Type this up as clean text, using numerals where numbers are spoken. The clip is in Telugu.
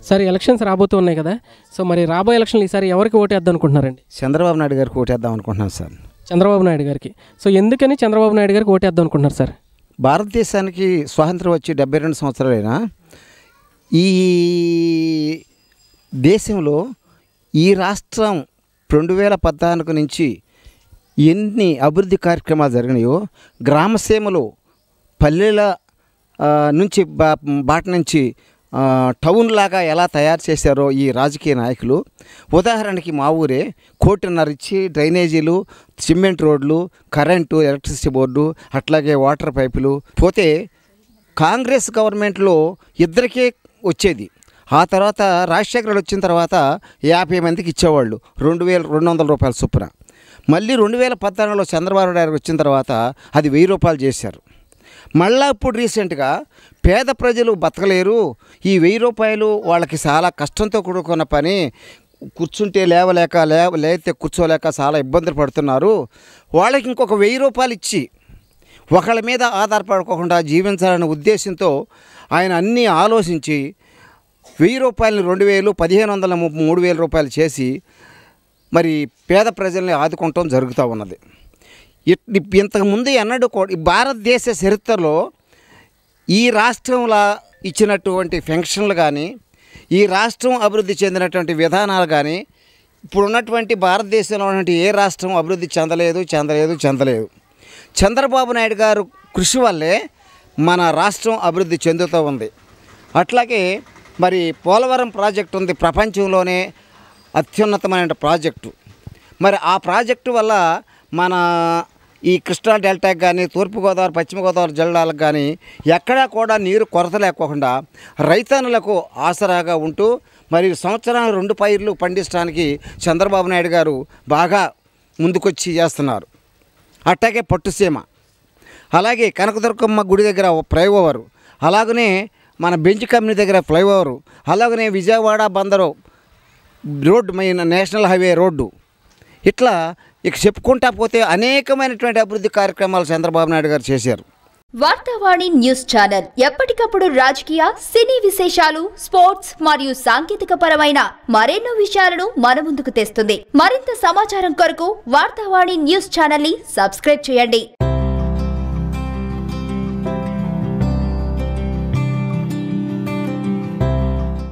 సార్ ఎలక్షన్స్ రాబోతూ ఉన్నాయి కదా, సో మరి రాబోయే ఎలక్షన్లు ఈసారి ఎవరికి ఓటేద్దాం అనుకుంటున్నారండి? చంద్రబాబు నాయుడు గారికి ఓటేద్దాం అనుకుంటున్నాను సార్. చంద్రబాబు నాయుడు గారికి. సో ఎందుకని చంద్రబాబు నాయుడు గారికి ఓటేద్దాం అనుకుంటున్నారు సార్? భారతదేశానికి స్వాతంత్రం వచ్చి 72 సంవత్సరాలైనా ఈ దేశంలో ఈ రాష్ట్రం 2014 నుంచి ఎన్ని అభివృద్ధి కార్యక్రమాలు జరిగినాయో, గ్రామసీమలు పల్లెల నుంచి బాట నుంచి టౌన్ లాగా ఎలా తయారు చేశారో ఈ రాజకీయ నాయకులు. ఉదాహరణకి మా ఊరే 1.5 ఇచ్చి డ్రైనేజీలు, సిమెంట్ రోడ్లు, కరెంటు, ఎలక్ట్రిసిటీ బోర్డు, అట్లాగే వాటర్ పైపులు. పోతే కాంగ్రెస్ గవర్నమెంట్లో ఇద్దరికే వచ్చేది. ఆ తర్వాత రాజశేఖర్ వచ్చిన తర్వాత 50 మందికి ఇచ్చేవాళ్ళు 2200 రూపాయల చొప్పున. మళ్ళీ 2014లో చంద్రబాబు నాయుడు వచ్చిన తర్వాత అది 1000 రూపాయలు చేశారు. మళ్ళా ఇప్పుడు రీసెంట్గా పేద ప్రజలు బతకలేరు, ఈ 1000 రూపాయలు వాళ్ళకి చాలా కష్టంతో కూడుకున్న పని, కూర్చుంటే లేవలేక లేతే కూర్చోలేక చాలా ఇబ్బందులు పడుతున్నారు, వాళ్ళకి ఇంకొక 1000 రూపాయలు ఇచ్చి ఒకళ్ళ మీద ఆధారపడుకోకుండా జీవించాలనే ఉద్దేశంతో ఆయన అన్నీ ఆలోచించి 1000 రూపాయలని 2000, 1500, 3000 రూపాయలు చేసి మరి పేద ప్రజల్ని ఆదుకోవటం జరుగుతూ ఉన్నది. ఇంతకుముందు ఎన్నడూ కూడా భారతదేశ చరిత్రలో ఈ రాష్ట్రంలో ఇచ్చినటువంటి పెన్షన్లు కానీ, ఈ రాష్ట్రం అభివృద్ధి చెందినటువంటి విధానాలు కానీ ఇప్పుడు ఉన్నటువంటి భారతదేశంలో ఉన్నటువంటి ఏ రాష్ట్రం అభివృద్ధి చెందలేదు. చంద్రబాబు నాయుడు గారు కృషి వల్లే మన రాష్ట్రం అభివృద్ధి చెందుతూ ఉంది. అట్లాగే మరి పోలవరం ప్రాజెక్టు ఉంది, ప్రపంచంలోనే అత్యున్నతమైన ప్రాజెక్టు. మరి ఆ ప్రాజెక్టు వల్ల మన ఈ కృష్ణా డెల్టాకి కానీ, తూర్పుగోదావరి, పశ్చిమ గోదావరి జిల్లాలకు కానీ ఎక్కడా కూడా నీరు కొరత లేకోకుండా రైతన్నులకు ఆసరాగా ఉంటూ మరి సంవత్సరానికి 2 పైర్లు పండించడానికి చంద్రబాబు నాయుడు గారు బాగా ముందుకొచ్చి చేస్తున్నారు. అట్లాగే పట్టుసీమ, అలాగే కనకదుర్గమ్మ గుడి దగ్గర ఫ్లైఓవరు, అలాగనే మన బెంచ్ కంపెనీ దగ్గర ఫ్లైఓవరు, అలాగనే Vijayawada Bandar road, main national highway road, ఇట్లా ఇక చెప్పుకుంటా పోతే అనేకమైనటువంటి అభివృద్ధి కార్యక్రమాలు చంద్రబాబు నాయుడు గారు చేశారు. వార్తావాణి న్యూస్ ఛానల్ ఎప్పటికప్పుడు రాజకీయ, సినీ విశేషాలు, స్పోర్ట్స్ మరియు సాంకేతిక పరమైన మరెన్నో విషయాలను మన ముందుకు తెస్తుంది. మరింత సమాచారం కొరకు వార్తావాణి న్యూస్ ఛానల్ ని సబ్స్క్రైబ్ చేయండి.